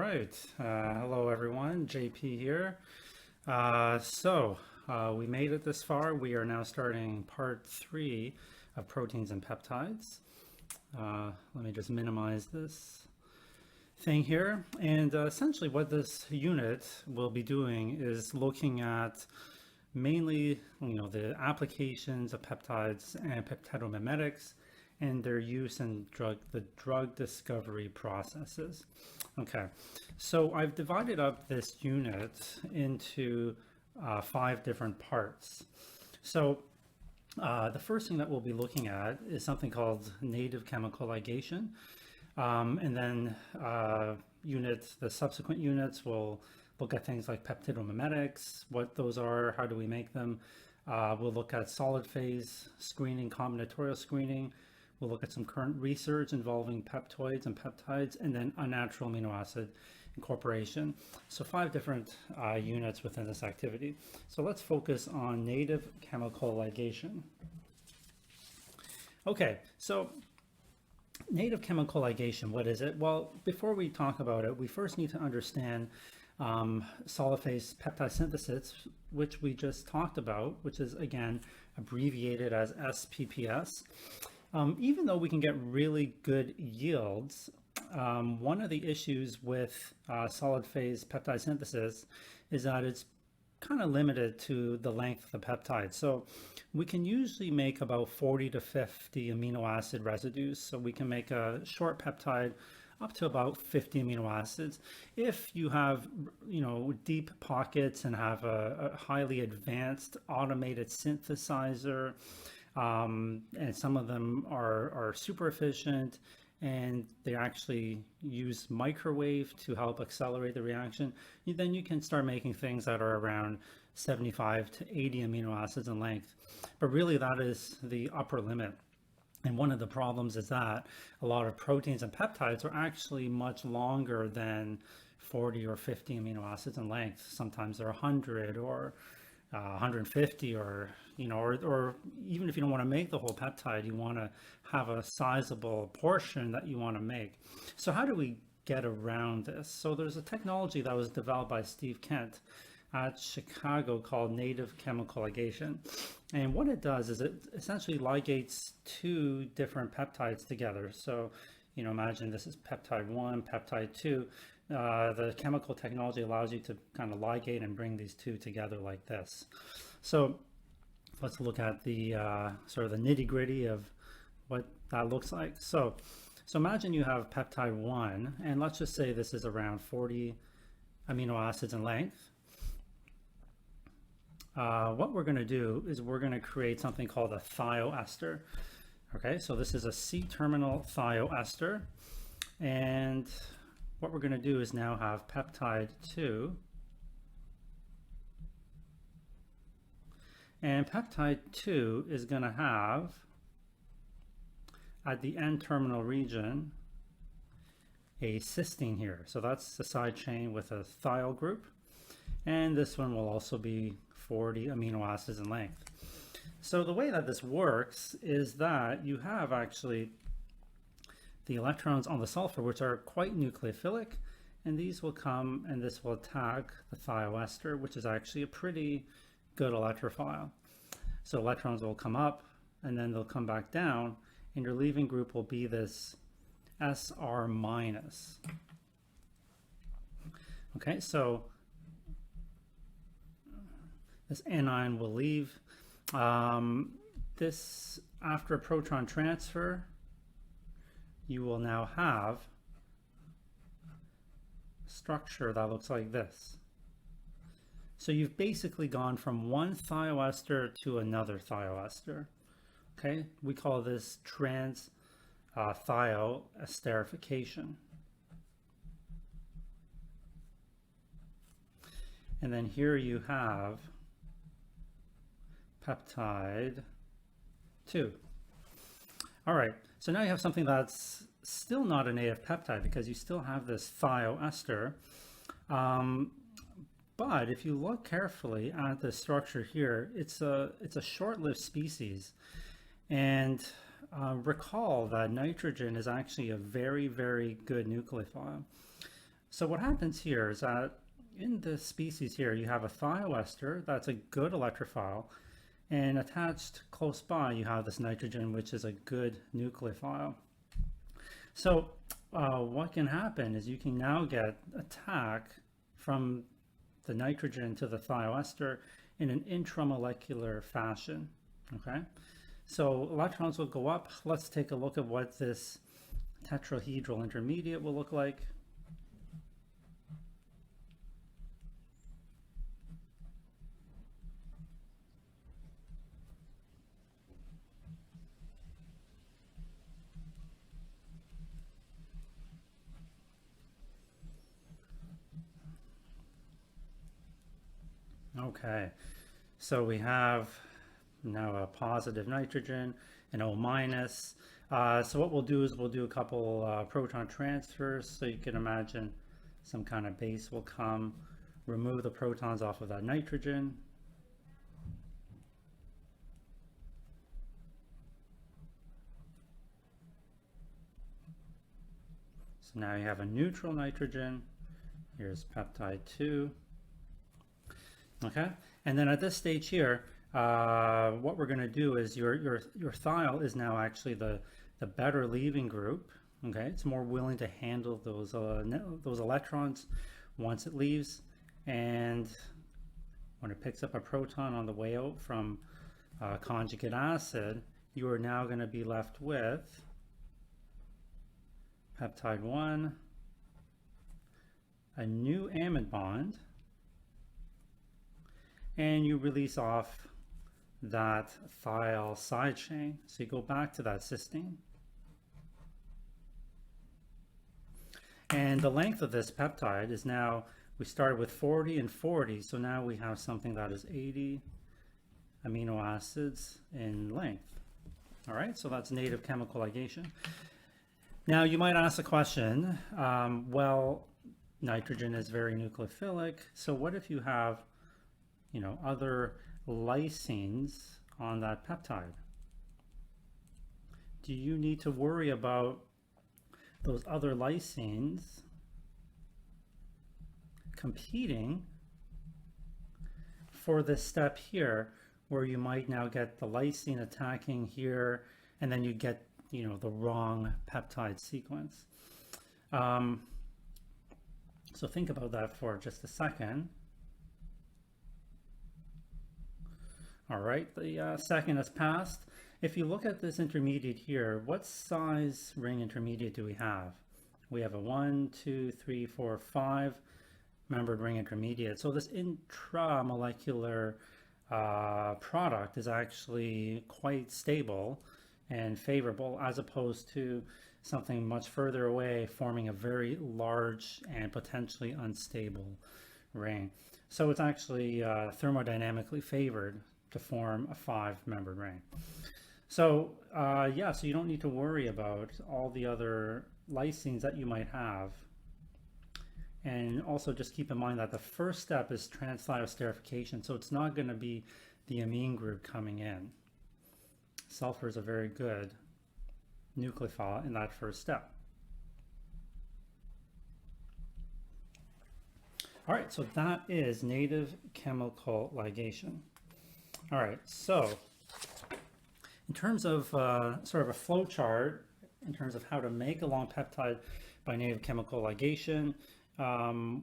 right. Hello, everyone. JP here. We made it this far. We are now starting part 3 of proteins and peptides. Let me just minimize this thing here. And essentially what this unit will be doing is looking at mainly, the applications of peptides and peptidomimetics and their use in the drug discovery processes. Okay, so I've divided up this unit into 5 different parts. So the first thing that we'll be looking at is something called native chemical ligation. And then the subsequent units will look at things like peptidomimetics, what those are, how do we make them. We'll look at solid phase screening, combinatorial screening. We'll look at some current research involving peptoids and peptides, and then unnatural amino acid incorporation. So 5 different units within this activity. So let's focus on native chemical ligation. Okay, so native chemical ligation, what is it? Well, before we talk about it, we first need to understand solid phase peptide synthesis, which we just talked about, which is again abbreviated as SPPS. Even though we can get really good yields, one of the issues with solid phase peptide synthesis is that it's kind of limited to the length of the peptide. So we can usually make about 40 to 50 amino acid residues. So we can make a short peptide up to about 50 amino acids. If you have, deep pockets and have a highly advanced automated synthesizer, and some of them are super efficient and they actually use microwave to help accelerate the reaction, then you can start making things that are around 75 to 80 amino acids in length. But really that is the upper limit. And one of the problems is that a lot of proteins and peptides are actually much longer than 40 or 50 amino acids in length. Sometimes they're 100 or 150, or even if you don't want to make the whole peptide, you want to have a sizable portion that you want to make. So how do we get around this? So there's a technology that was developed by Steve Kent at Chicago called native chemical ligation. And what it does is it essentially ligates 2 different peptides together. So, imagine this is peptide 1, peptide 2. The chemical technology allows you to kind of ligate and bring these 2 together like this. So let's look at the sort of the nitty-gritty of what that looks like. So imagine you have peptide 1, and let's just say this is around 40 amino acids in length. What we're going to do is we're going to create something called a thioester. Okay, so this is a C-terminal thioester, and what we're going to do is now have peptide 2, and peptide 2 is going to have at the N-terminal region a cysteine here. So that's the side chain with a thiol group, and this one will also be 40 amino acids in length. So the way that this works is that you have actually the electrons on the sulfur, which are quite nucleophilic, and these will come and this will attack the thioester, which is actually a pretty good electrophile. So electrons will come up and then they'll come back down, and your leaving group will be this Sr minus. Okay, so this anion will leave. This, after a proton transfer, you will now have a structure that looks like this. So you've basically gone from one thioester to another thioester. Okay, we call this trans thioesterification. And then here you have peptide 2. All right, so now you have something that's still not a native peptide because you still have this thioester. But if you look carefully at the structure here, it's a short-lived species. And recall that nitrogen is actually a very, very good nucleophile. So what happens here is that in this species here, you have a thioester that's a good electrophile, and attached close by, you have this nitrogen, which is a good nucleophile. So what can happen is you can now get attack from the nitrogen to the thioester in an intramolecular fashion. Okay, so electrons will go up. Let's take a look at what this tetrahedral intermediate will look like. Okay, so we have now a positive nitrogen, an O minus. So what we'll do is we'll do a couple proton transfers. So you can imagine some kind of base will come, remove the protons off of that nitrogen. So now you have a neutral nitrogen. Here's peptide 2. Okay, and then at this stage here, what we're going to do is your thiol is now actually the better leaving group. Okay, it's more willing to handle those electrons once it leaves, and when it picks up a proton on the way out from conjugate acid, you are now going to be left with peptide 1, a new amide bond, and you release off that thiol side chain. So you go back to that cysteine. And the length of this peptide is now, we started with 40 and 40, so now we have something that is 80 amino acids in length. All right, so that's native chemical ligation. Now you might ask the question, well, nitrogen is very nucleophilic, so what if you have other lysines on that peptide? Do you need to worry about those other lysines competing for this step here, where you might now get the lysine attacking here, and then you get the wrong peptide sequence? So think about that for just a second. All right, the second has passed. If you look at this intermediate here, what size ring intermediate do we have? We have a 1, 2, 3, 4, 5 membered ring intermediate. So this intramolecular product is actually quite stable and favorable, as opposed to something much further away forming a very large and potentially unstable ring. So it's actually thermodynamically favored to form a 5-membered ring. So yeah, so you don't need to worry about all the other lysines that you might have. And also just keep in mind that the first step is trans-thiosterification, so it's not going to be the amine group coming in. Sulfur is a very good nucleophile in that first step. All right, so that is native chemical ligation. All right, so in terms of sort of a flow chart, in terms of how to make a long peptide by native chemical ligation,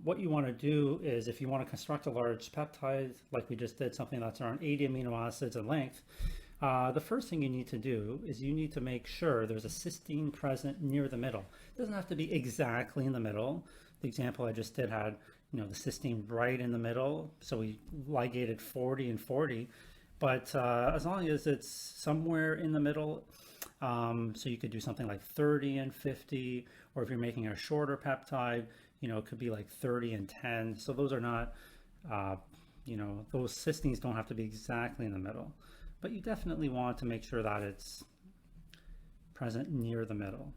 what you want to do is, if you want to construct a large peptide, like we just did, something that's around 80 amino acids in length, the first thing you need to do is you need to make sure there's a cysteine present near the middle. It doesn't have to be exactly in the middle. The example I just did had, the cysteine right in the middle, so we ligated 40 and 40. But as long as it's somewhere in the middle, so you could do something like 30 and 50, or if you're making a shorter peptide, it could be like 30 and 10. So those are not, those cysteines don't have to be exactly in the middle. But you definitely want to make sure that it's present near the middle.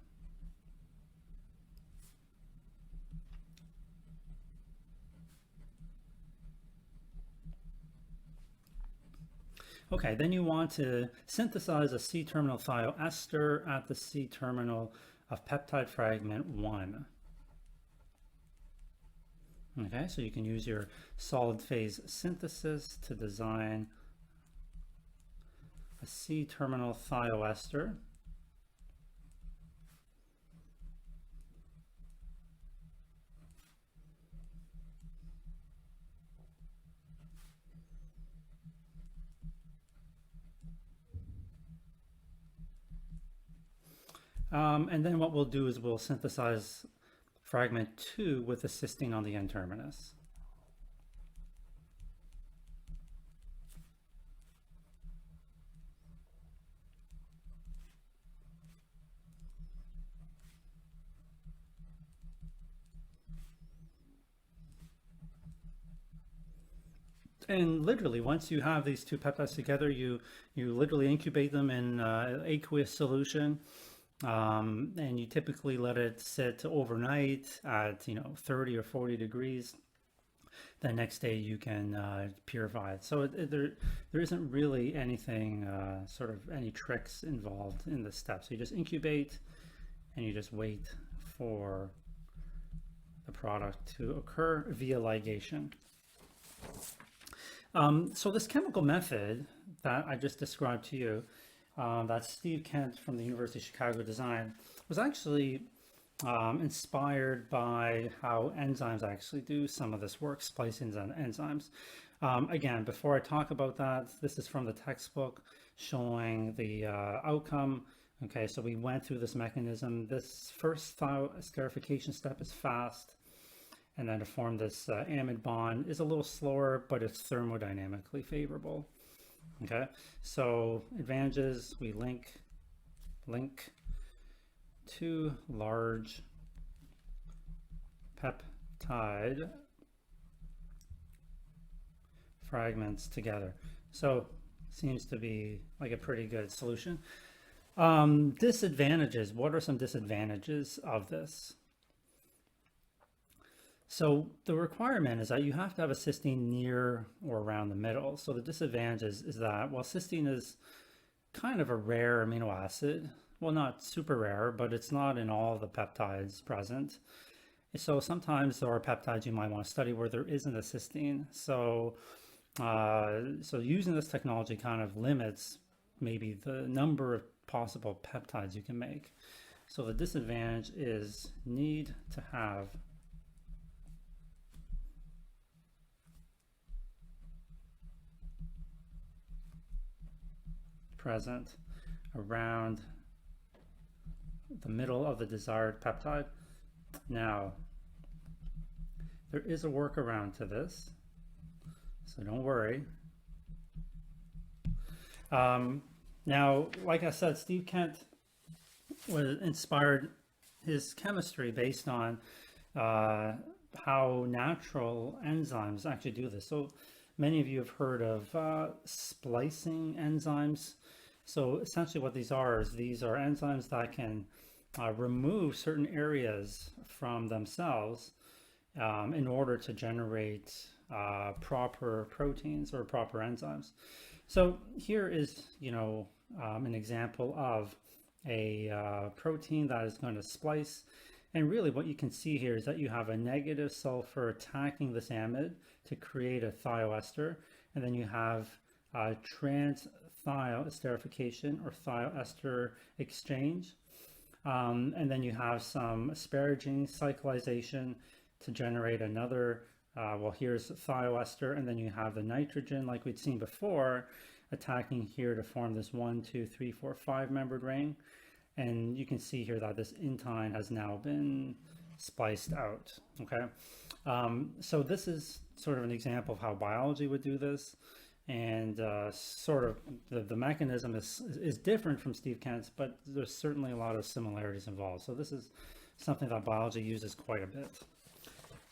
Okay, then you want to synthesize a C-terminal thioester at the C-terminal of peptide fragment 1. Okay, so you can use your solid phase synthesis to design a C-terminal thioester. And then what we'll do is we'll synthesize fragment 2 with the cysteine on the N-terminus. And literally, once you have these two peptides together, you literally incubate them in aqueous solution, and you typically let it sit overnight at 30 or 40 degrees. The next day you can purify it. So there isn't really anything sort of any tricks involved in this step. So you just incubate and you just wait for the product to occur via ligation. So this chemical method that I just described to you, that Steve Kent from the University of Chicago designed, was actually inspired by how enzymes actually do some of this work, splicing and enzymes. Again, before I talk about that, this is from the textbook showing the outcome. Okay, so we went through this mechanism. This first thioesterification step is fast. And then to form this amide bond is a little slower, but it's thermodynamically favorable. Okay, so advantages, we link two large peptide fragments together. So seems to be like a pretty good solution. Disadvantages, what are some disadvantages of this? So the requirement is that you have to have a cysteine near or around the middle. So the disadvantage is that while cysteine is kind of a rare amino acid, well, not super rare, but it's not in all the peptides present. So sometimes there are peptides you might want to study where there isn't a cysteine. So using this technology kind of limits maybe the number of possible peptides you can make. So the disadvantage is need to have present around the middle of the desired peptide. Now, there is a workaround to this, so don't worry. Now, like I said, Steve Kent was inspired his chemistry based on how natural enzymes actually do this. So many of you have heard of splicing enzymes. So essentially what these are is these are enzymes that can remove certain areas from themselves in order to generate proper proteins or proper enzymes. So here is, an example of a protein that is going to splice. And really what you can see here is that you have a negative sulfur attacking this amide to create a thioester. And then you have trans thioesterification or thioester exchange. And then you have some asparagine cyclization to generate another, here's thioester, and then you have the nitrogen like we'd seen before attacking here to form this 1, 2, 3, 4, 5 membered ring. And you can see here that this entyne has now been spliced out, okay? So this is sort of an example of how biology would do this. And sort of the mechanism is different from Steve Kent's, but there's certainly a lot of similarities involved. So this is something that biology uses quite a bit.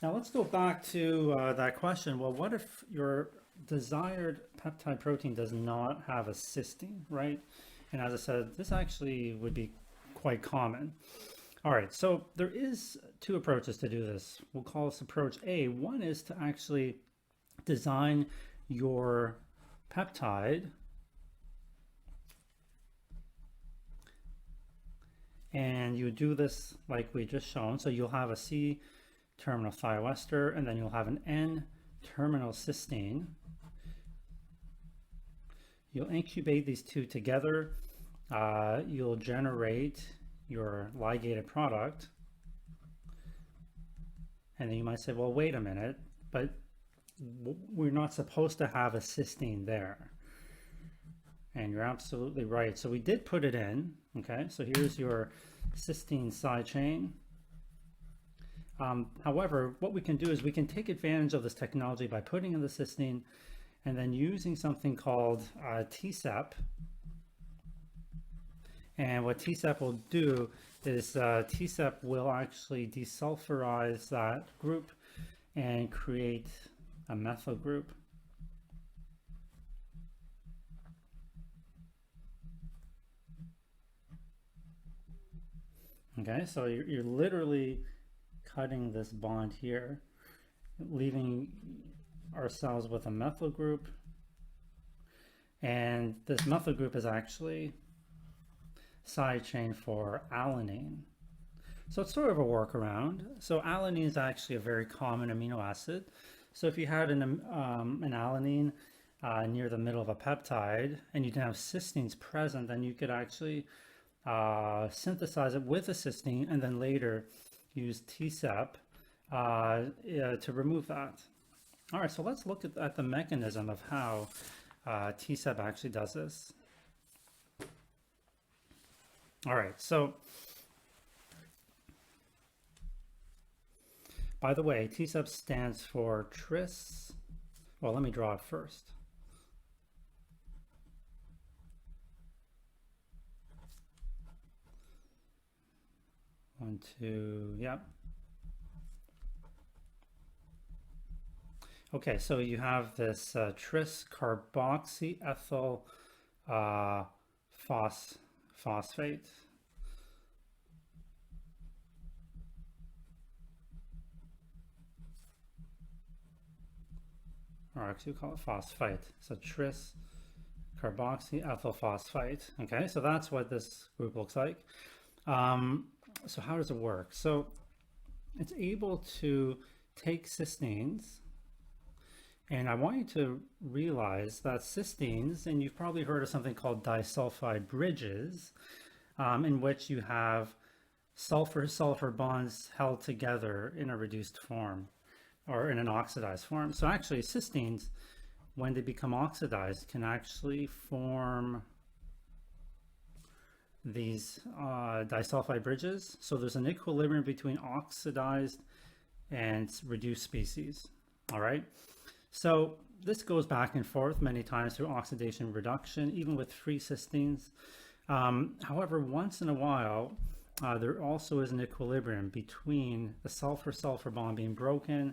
Now let's go back to that question. Well, what if your desired peptide protein does not have a cysteine, right? And as I said, this actually would be quite common. All right, so there is two approaches to do this. We'll call this approach A. One is to actually design your peptide and you do this like we just shown. So you'll have a C terminal thioester, and then you'll have an N-terminal cysteine. You'll incubate these two together. You'll generate your ligated product. And then you might say, well, wait a minute, but we're not supposed to have a cysteine there. And you're absolutely right. So we did put it in, okay? So here's your cysteine side chain. However, what we can do is we can take advantage of this technology by putting in the cysteine and then using something called Tsub. And what Tsub will do is Tsub will actually desulfurize that group and create a methyl group. Okay, so you're literally cutting this bond here, leaving ourselves with a methyl group. And this methyl group is actually side chain for alanine. So it's sort of a workaround. So alanine is actually a very common amino acid. So if you had an alanine near the middle of a peptide and you didn't have cysteines present, then you could actually synthesize it with a cysteine and then later use Tsub to remove that. All right, so let's look at the mechanism of how Tsub actually does this. All right, so by the way, Tsub stands for tris. Well, let me draw it first. One, two, yep. Okay, so you have this tris carboxyethyl phosphate. Or actually we call it phosphate. So tris carboxyethyl phosphate. Okay, so that's what this group looks like. So how does it work? So it's able to take cysteines, and I want you to realize that cysteines, and you've probably heard of something called disulfide bridges, in which you have sulfur-sulfur bonds held together in a reduced form or in an oxidized form. So actually cysteines, when they become oxidized, can actually form these disulfide bridges. So there's an equilibrium between oxidized and reduced species. All right, so this goes back and forth many times through oxidation reduction, even with free cysteines. However, once in a while there also is an equilibrium between the sulfur-sulfur bond being broken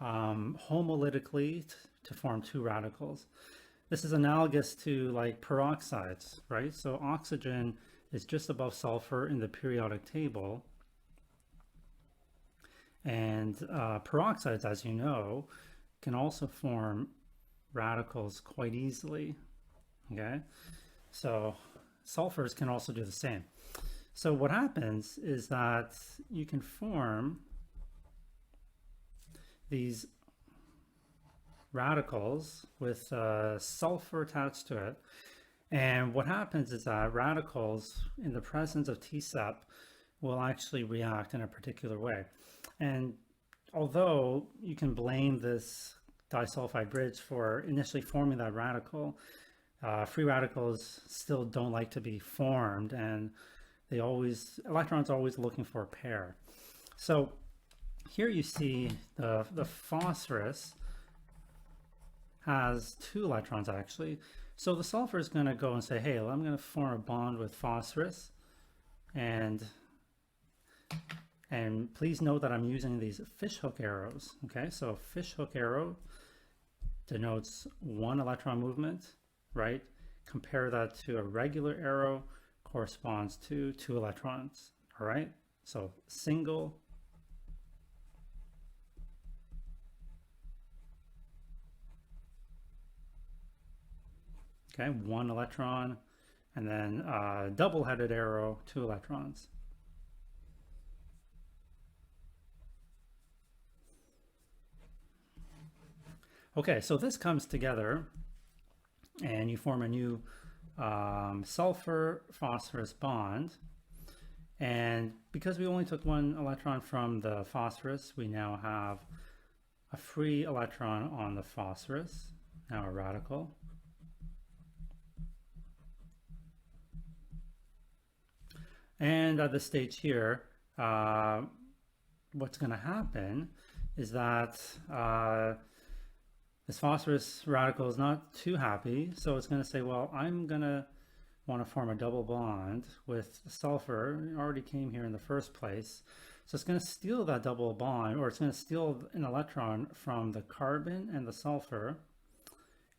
homolytically to form two radicals. This is analogous to like peroxides, right? So oxygen is just above sulfur in the periodic table, and peroxides, as you know, can also form radicals quite easily. Okay, so sulfurs can also do the same. So what happens is that you can form these radicals with sulfur attached to it. And what happens is that radicals in the presence of Tsub will actually react in a particular way. And although you can blame this disulfide bridge for initially forming that radical, free radicals still don't like to be formed, and electrons are always looking for a pair. So here you see the phosphorus has two electrons actually. So the sulfur is going to go and say, hey, I'm going to form a bond with phosphorus, and please note that I'm using these fishhook arrows. Okay, so fishhook arrow denotes one electron movement, right? Compare that to a regular arrow, corresponds to two electrons. All right, so single okay, one electron, and then double-headed arrow, two electrons. Okay, so this comes together and you form a new sulfur phosphorus bond. And because we only took one electron from the phosphorus, we now have a free electron on the phosphorus, now a radical. And at this stage here, what's going to happen is that this phosphorus radical is not too happy, so it's going to say, well, I'm going to want to form a double bond with sulfur. It already came here in the first place. So it's going to steal that double bond, or it's going to steal an electron from the carbon and the sulfur.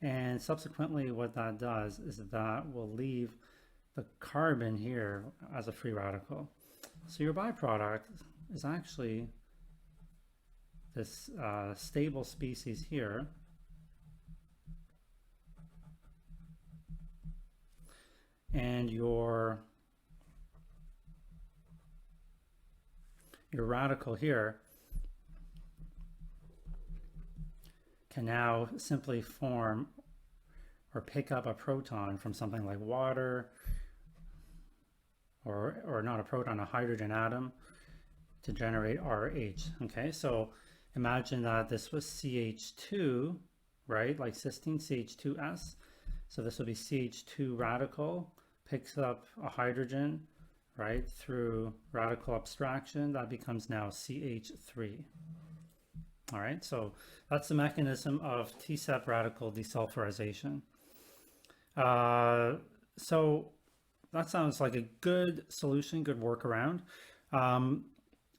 And subsequently what that does is that will leave the carbon here as a free radical. So your byproduct is actually this stable species here. And your radical here can now simply form or pick up a proton from something like water, or not a proton, a hydrogen atom, to generate RH. Okay, so imagine that this was CH2, right, like cysteine, CH2S. So this will be CH2 radical, picks up a hydrogen, right, through radical abstraction. That becomes now CH3. All right, so that's the mechanism of Tsub radical desulfurization. So that sounds like a good solution, good workaround.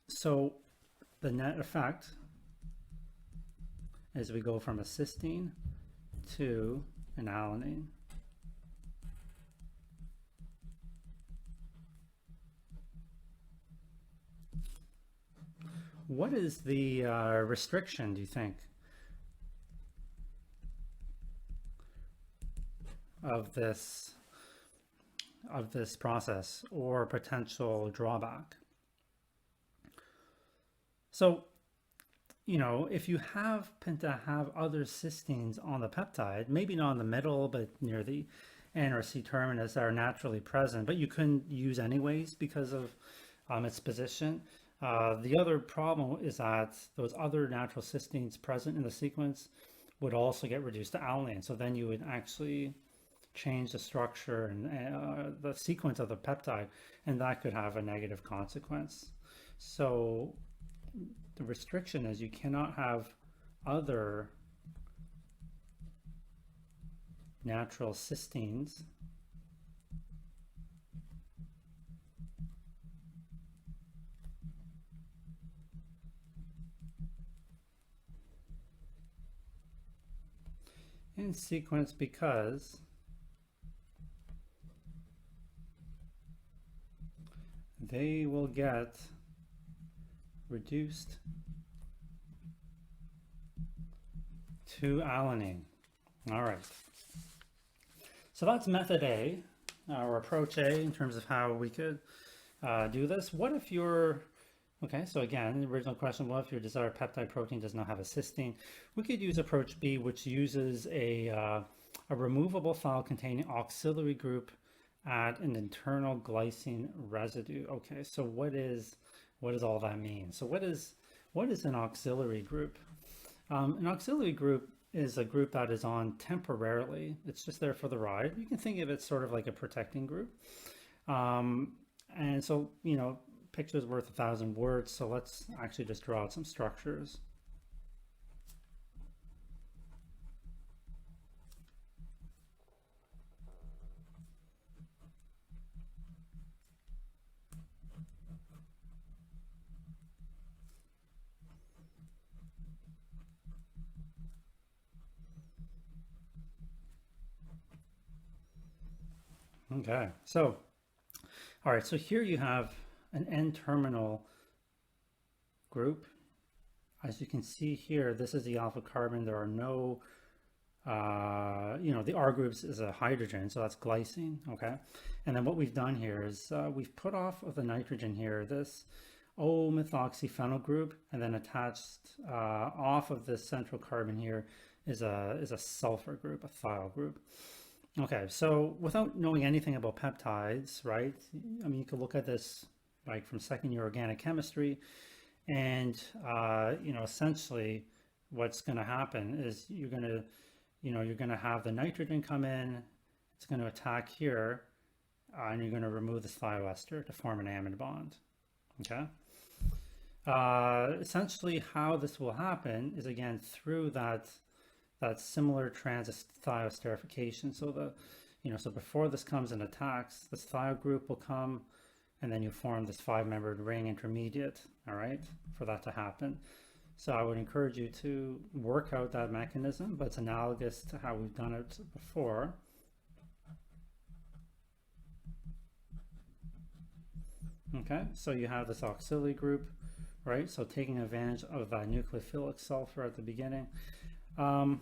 So the net effect is we go from a cysteine to an alanine. What is the restriction, do you think, of this process, or potential drawback? So, you know, if you happen to have other cysteines on the peptide, maybe not in the middle, but near the N or C terminus that are naturally present, but you couldn't use anyways because of its position. The other problem is that those other natural cysteines present in the sequence would also get reduced to alanine. So then you would actually change the structure and the sequence of the peptide, and that could have a negative consequence. So the restriction is you cannot have other natural cysteines in sequence because they will get reduced to alanine. All right. So that's method A, or approach A, in terms of how we could do this. What if you're, okay, so again, the original question, what if your desired peptide protein does not have a cysteine? We could use approach B, which uses a removable file containing auxiliary group at an internal glycine residue. Okay, so what does all that mean? So what is an auxiliary group? An auxiliary group is a group that is on temporarily. It's just there for the ride. You can think of it sort of like a protecting group. And so, you know, picture's worth 1,000 words. So let's actually just draw out some structures. Okay, so, all right, so here you have an N-terminal group. As you can see here, this is the alpha carbon. There are no, you know, the R groups is a hydrogen, so that's glycine, okay? And then what we've done here is we've put off of the nitrogen here, this O-methoxyphenyl group, and then attached off of this central carbon here is a sulfur group, a thiol group. Okay, so without knowing anything about peptides, right? I mean, you could look at this like from second year organic chemistry, and essentially, what's going to happen is you're going to have the nitrogen come in. It's going to attack here, and you're going to remove this thioester to form an amide bond. Okay. Essentially, how this will happen is again through that similar transit thioesterification. So so before this comes and attacks, this thio group will come, and then you form this 5-membered ring intermediate. All right, for that to happen. So I would encourage you to work out that mechanism, but it's analogous to how we've done it before. Okay, so you have this auxiliary group, right? So taking advantage of that nucleophilic sulfur at the beginning. And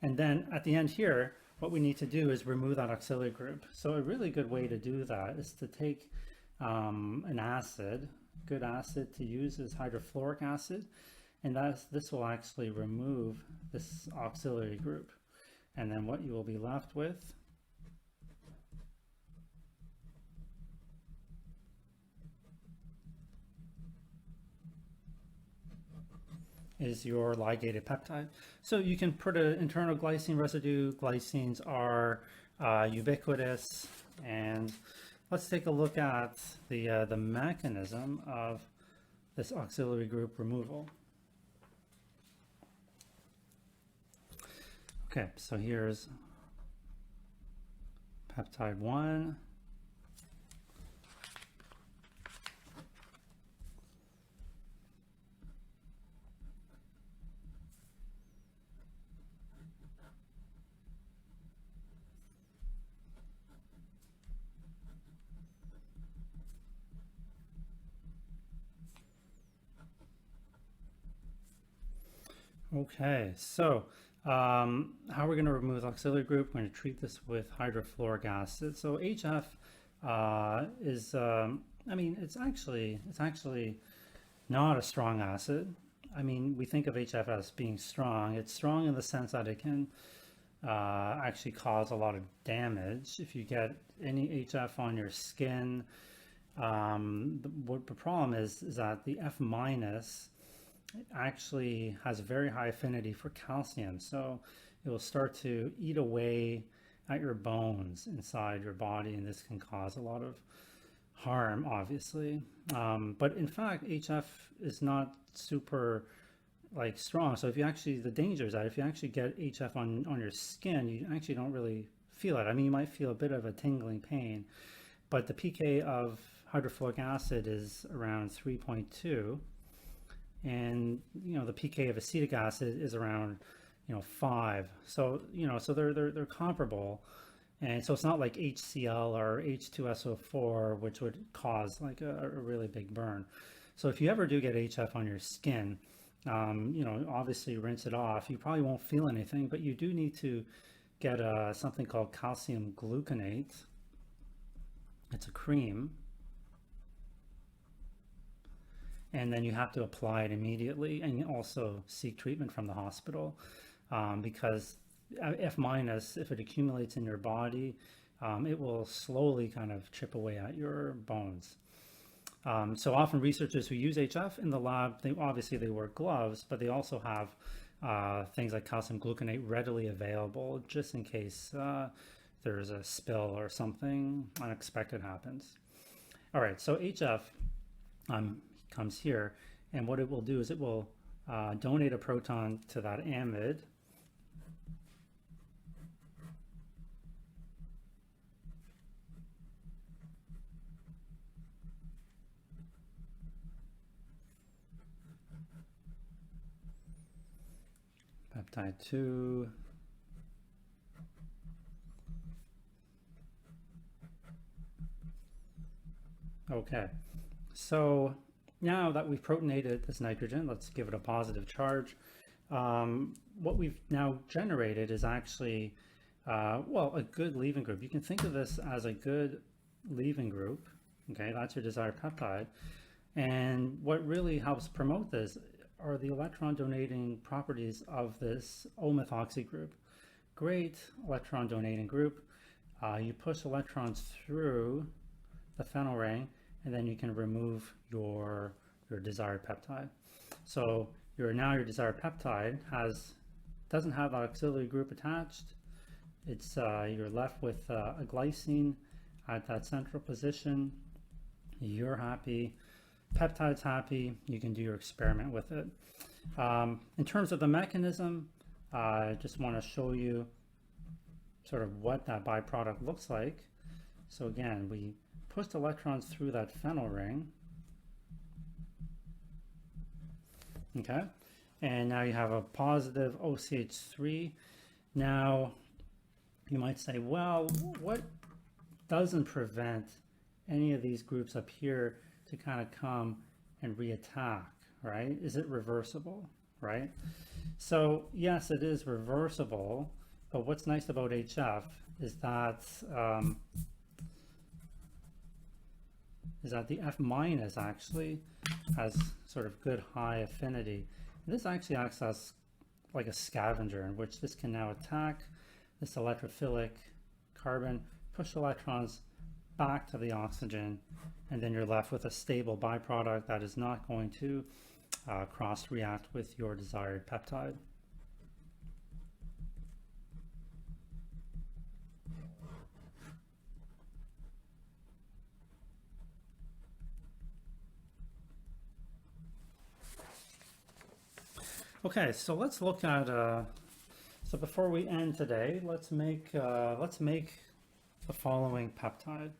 then at the end here, what we need to do is remove that auxiliary group. So a really good way to do that is to take an acid. Good acid to use is hydrofluoric acid, and this will actually remove this auxiliary group. And then what you will be left with is your ligated peptide. So you can put an internal glycine residue. Glycines are ubiquitous, and let's take a look at the mechanism of this auxiliary group removal. Okay, so here's peptide 1. Okay, so how we're going to remove the auxiliary group, we're going to treat this with hydrofluoric acid. So HF is, I mean, it's actually not a strong acid. I mean, we think of HF as being strong. It's strong in the sense that it can actually cause a lot of damage. If you get any HF on your skin, the problem is that the F minus actually has a very high affinity for calcium, so it will start to eat away at your bones inside your body, and this can cause a lot of harm, obviously. But in fact, HF is not super strong. So if you actually, the danger is that if you actually get HF on your skin, you actually don't really feel it. I mean, you might feel a bit of a tingling pain, but the pK of hydrofluoric acid is around 3.2. And the pK of acetic acid is around 5. So so they're comparable, and so it's not like HCl or H2SO4, which would cause like a really big burn. So if you ever do get HF on your skin, obviously rinse it off. You probably won't feel anything, but you do need to get something called calcium gluconate. It's a cream. And then you have to apply it immediately, and also seek treatment from the hospital, because F minus, if it accumulates in your body, it will slowly kind of chip away at your bones. So often researchers who use HF in the lab, they wear gloves, but they also have things like calcium gluconate readily available just in case there's a spill or something unexpected happens. All right, so HF comes here, and what it will do is it will donate a proton to that amide, peptide 2, okay, so now that we've protonated this nitrogen, let's give it a positive charge. What we've now generated is actually, a good leaving group. You can think of this as a good leaving group. Okay, that's your desired peptide. And what really helps promote this are the electron donating properties of this O-methoxy group? Great electron donating group. You push electrons through the phenyl ring, and then you can remove your desired peptide. So your desired peptide doesn't have an auxiliary group attached. It's you're left with a glycine at that central position. You're happy, peptide's happy. You can do your experiment with it. In terms of the mechanism, I just want to show you sort of what that byproduct looks like. So again, we pushed electrons through that phenyl ring. Okay, and now you have a positive OCH3. Now you might say, well, what doesn't prevent any of these groups up here to kind of come and reattack, right? Is it reversible, right? So yes, it is reversible, but what's nice about HF is that the F minus actually has sort of good high affinity. And this actually acts as like a scavenger, in which this can now attack this electrophilic carbon, push electrons back to the oxygen, and then you're left with a stable byproduct that is not going to cross-react with your desired peptide. Okay, so let's look at, so before we end today, let's make the following peptide.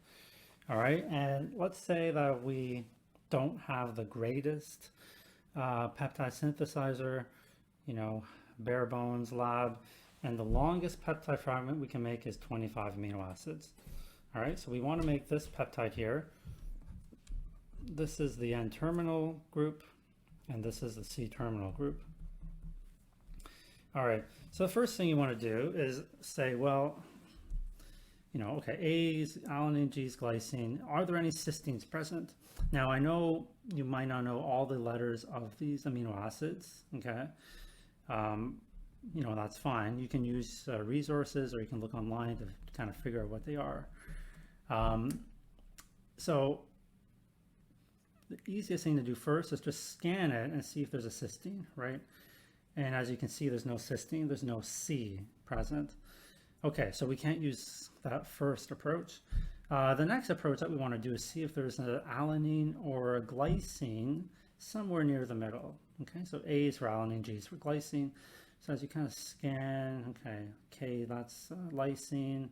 All right, and let's say that we don't have the greatest peptide synthesizer, you know, bare bones lab, and the longest peptide fragment we can make is 25 amino acids. All right, so we want to make this peptide here. This is the N-terminal group, and this is the C-terminal group. All right, so the first thing you want to do is say, well, you know, okay, A's, alanine, G's, glycine, are there any cysteines present? Now, I know you might not know all the letters of these amino acids, okay? You know, that's fine. You can use resources, or you can look online to kind of figure out what they are. So the easiest thing to do first is just scan it and see if there's a cysteine, right? And as you can see, there's no cysteine, there's no C present. Okay, so we can't use that first approach. The next approach that we want to do is see if there's an alanine or a glycine somewhere near the middle. Okay, so A is for alanine, G is for glycine. So as you kind of scan, okay, K, that's lysine,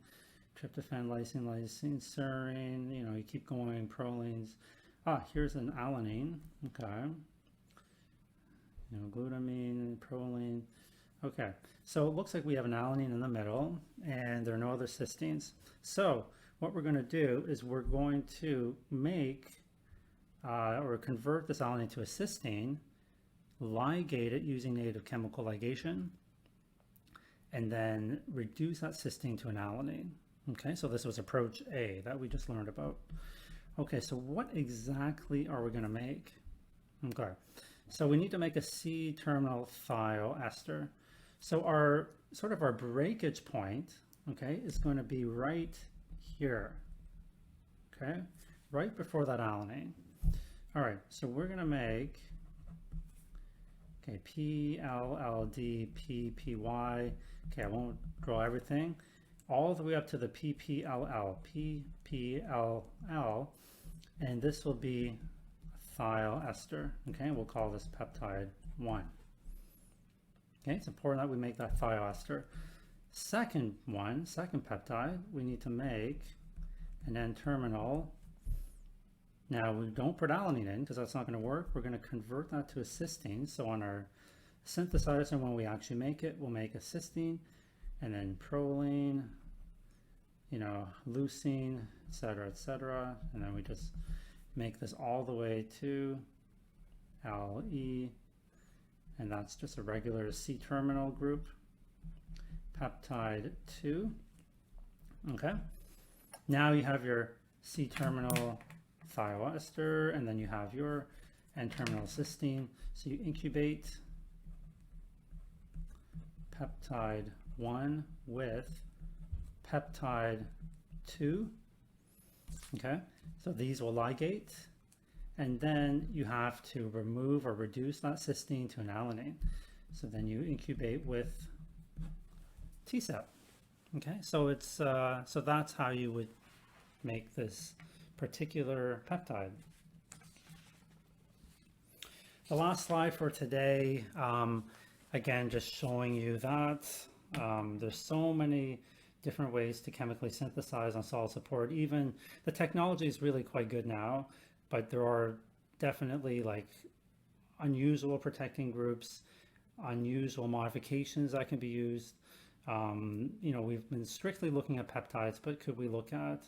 tryptophan, lysine, lysine, serine, you know, you keep going, prolines. Ah, here's an alanine, okay. You know, glutamine, proline. Okay, so it looks like we have an alanine in the middle, and there are no other cysteines. So what we're going to do is we're going to make or convert this alanine to a cysteine, ligate it using native chemical ligation, and then reduce that cysteine to an alanine. Okay, so this was approach A that we just learned about. Okay, so what exactly are we going to make? Okay, so we need to make a C-terminal thioester. So our sort of our breakage point, okay, is going to be right here, okay, right before that alanine. All right, so we're going to make, okay, PLLD, PPY. Okay, I won't draw everything, all the way up to the PPLL, PPLL, and this will be thioester. Okay, we'll call this peptide 1. Okay, it's important that we make that thioester. Second peptide, we need to make an N-terminal. Now, we don't put alanine in because that's not going to work. We're going to convert that to a cysteine. So on our synthesizer, when we actually make it, we'll make a cysteine, and then proline, you know, leucine, etc., and then we just make this all the way to LE, and that's just a regular C-terminal group, peptide 2. Okay, now you have your C-terminal thioester, and then you have your N-terminal cysteine. So you incubate peptide 1 with peptide 2. Okay, so these will ligate, and then you have to remove or reduce that cysteine to an alanine. So then you incubate with Tsub. Okay, so it's so that's how you would make this particular peptide. The last slide for today, again, just showing you that there's so many different ways to chemically synthesize on solid support. Even the technology is really quite good now, but there are definitely like unusual protecting groups, unusual modifications that can be used. You know, we've been strictly looking at peptides, but could we look at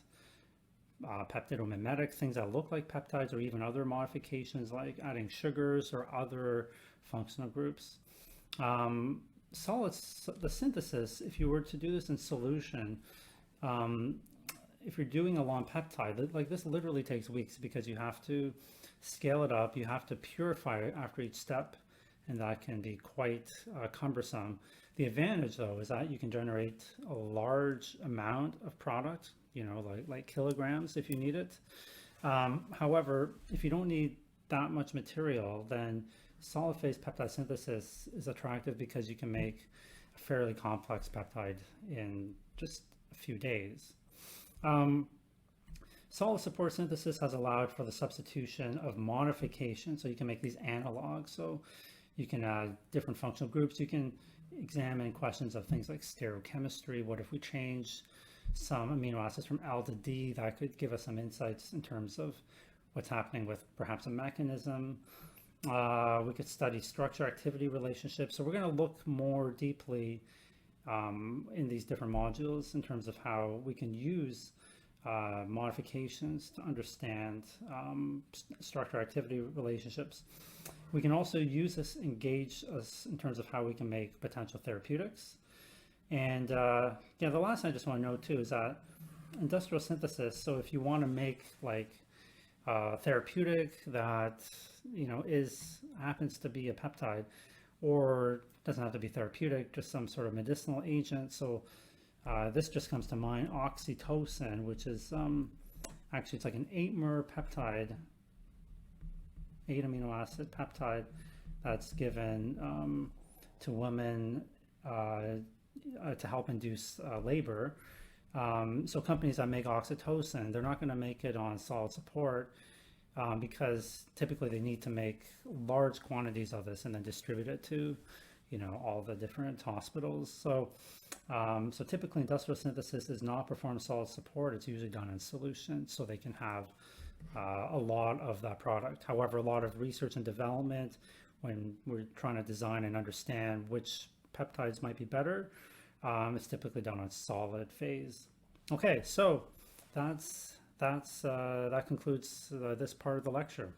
peptidomimetic, things that look like peptides, or even other modifications like adding sugars or other functional groups? The synthesis, if you were to do this in solution, if you're doing a long peptide, like this literally takes weeks because you have to scale it up, you have to purify it after each step, and that can be quite cumbersome. The advantage though is that you can generate a large amount of product, you know, like kilograms if you need it. However, if you don't need that much material, then solid phase peptide synthesis is attractive because you can make a fairly complex peptide in just a few days. Solid support synthesis has allowed for the substitution of modification, so you can make these analogs. So you can add different functional groups. You can examine questions of things like stereochemistry. What if we change some amino acids from L to D? That could give us some insights in terms of what's happening with perhaps a mechanism. We could study structure-activity relationships. So we're going to look more deeply in these different modules in terms of how we can use modifications to understand structure-activity relationships. We can also use this, engage us in terms of how we can make potential therapeutics. And yeah, the last thing I just want to note too is that industrial synthesis, so if you want to make like therapeutic that, you know, happens to be a peptide, or doesn't have to be therapeutic, just some sort of medicinal agent. So this just comes to mind, oxytocin, which is actually it's like an 8-mer peptide, 8 amino acid peptide that's given to women to help induce labor. So companies that make oxytocin, they're not going to make it on solid support because typically they need to make large quantities of this and then distribute it to, you know, all the different hospitals. So so typically industrial synthesis is not performed solid support. It's usually done in solution so they can have a lot of that product. However, a lot of research and development, when we're trying to design and understand which peptides might be better, it's typically done on solid phase. Okay, so that concludes this part of the lecture.